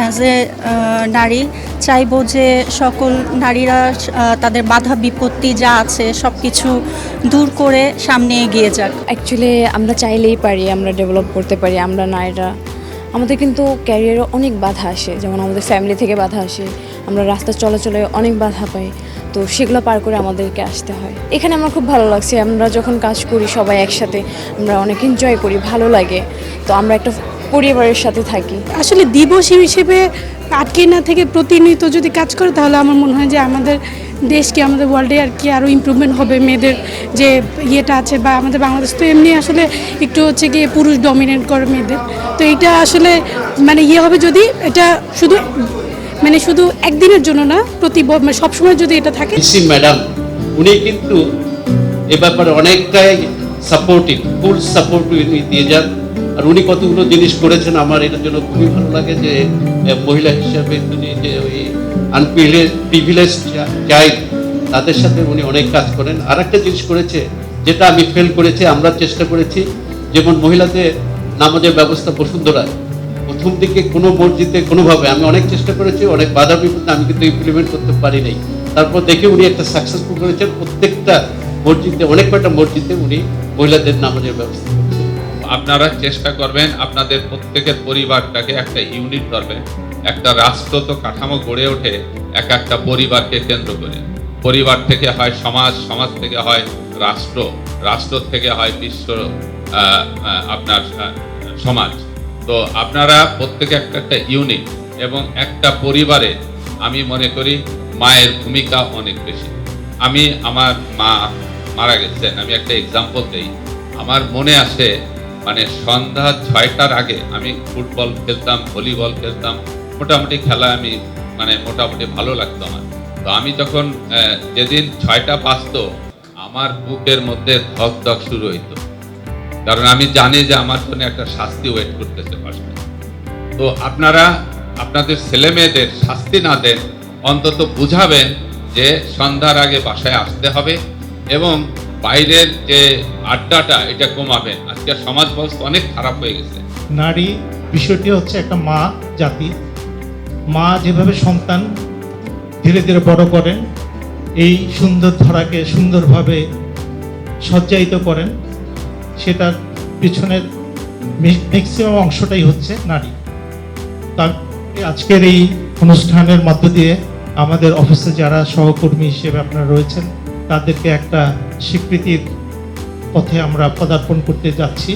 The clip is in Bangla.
অ্যাজ এ নারী চাইবো যে সকল নারীরা তাদের বাধা বিপত্তি যা আছে সব কিছু দূর করে সামনে এগিয়ে যাক। অ্যাকচুয়ালি আমরা চাইলেই পারি, আমরা ডেভেলপ করতে পারি। আমরা নারীরা আমাদের কিন্তু ক্যারিয়ারে অনেক বাধা আসে, যেমন আমাদের ফ্যামিলি থেকে বাধা আসে, আমরা রাস্তা চলাচলে অনেক বাধা পাই, তো সেগুলো পার করে আমাদেরকে আসতে হয়। এখানে আমার খুব ভালো লাগছে, আমরা যখন কাজ করি সবাই একসাথে আমরা অনেক এনজয় করি, ভালো লাগে। তো আমরা একটা পরিবারের সাথে থাকি। আসলে দিবস হিসেবে আটকে না থেকে প্রতিনিয়ত যদি কাজ করে তাহলে আমার মনে হয় যে আমাদের দেশকে, আমাদের ওয়ার্ল্ডে আর কি আরও ইমপ্রুভমেন্ট হবে। মেয়েদের যে ইয়েটা আছে, বা আমাদের বাংলাদেশ তো এমনি আসলে একটু হচ্ছে গিয়ে পুরুষ ডমিনেট করে মেয়েদের, তো এইটা আসলে মানে ইয়ে হবে যদি এটা শুধু একদিনের জন্য না, সবসময় যদি এটা থাকে। ম্যাডাম উনি কিন্তু এ ব্যাপারে অনেকটাই সাপোর্টিভ, ফুল সাপোর্ট দিয়ে যান। আর উনি কতগুলো জিনিস করেছেন, আমার এটার জন্য খুবই ভালো লাগে যে মহিলা হিসাবে উনি যে ওই প্রিভিলেজ চাইল্ড তাদের সাথে উনি অনেক কাজ করেন। আর একটা জিনিস করেছে যেটা আমি ফেল করেছি, আমরা চেষ্টা করেছি, যেমন মহিলাদের নামাজের ব্যবস্থা বসুন্ধরায় প্রথম দিকে কোনো মসজিদে কোনোভাবে আমি অনেক চেষ্টা করেছি, অনেক বাধা বিপত্তি আমি কিন্তু ইমপ্লিমেন্ট করতে পারি নাই। তারপর দেখে উনি একটা সাকসেসফুল করেছেন, প্রত্যেকটা মসজিদে, অনেক কয়টা মসজিদে উনি মহিলাদের নামাজের ব্যবস্থা করছেন। আপনারা চেষ্টা করবেন আপনাদের প্রত্যেকের পরিবারটাকে একটা ইউনিট করবেন। একটা রাষ্ট্র তো কাঠামো গড়ে ওঠে এক একটা পরিবারকে কেন্দ্র করে। পরিবার থেকে হয় সমাজ, সমাজ থেকে হয় রাষ্ট্র, রাষ্ট্র থেকে হয় বিশ্ব আপনার সমাজ। তো আপনারা প্রত্যেকে একটা একটা ইউনিট, এবং একটা পরিবারে আমি মনে করি মায়ের ভূমিকা অনেক বেশি। আমার মা মারা গেছেন, আমি একটা এক্সাম্পল দিই। আমার মনে আসে মানে সন্ধ্যা 6টার আগে আমি ফুটবল খেলতাম, ভলিবল খেলতাম, মোটামুটি খেলা আমি মানে মোটামুটি ভালো লাগতো আমার। তো আমি যখন যেদিন 6টা বাজতো আমার বুকের মধ্যে ধক ধক শুরু হইতো, কারণ আমি জানি যে আমার জন্য একটা শাস্তি ওয়েট করতেছে পাশে। তো আপনারা আপনাদের ছেলে মেয়েদের শাস্তি না দেন, অন্তত বুঝাবেন যে সন্ধ্যার আগে বাসায় আসতে হবে, এবং বাইরের যে আড্ডাটা এটা কমাবেন। আজকে সমাজ ব্যবস্থা অনেক খারাপ হয়ে গেছে। নারী বিষয়টি হচ্ছে একটা মা জাতি। মা যেভাবে সন্তান ধীরে ধীরে বড় করেন, এই সুন্দর ধরাকে সুন্দরভাবে সজ্জায়িত করেন, সেটার পিছনের ম্যাক্সিমাম অংশটাই হচ্ছে নারী। তার আজকের এই অনুষ্ঠানের মধ্য দিয়ে আমাদের অফিসে যারা সহকর্মী হিসেবে আপনারা রয়েছেন তাদেরকে একটা স্বীকৃতির পথে আমরা পদার্পণ করতে যাচ্ছি।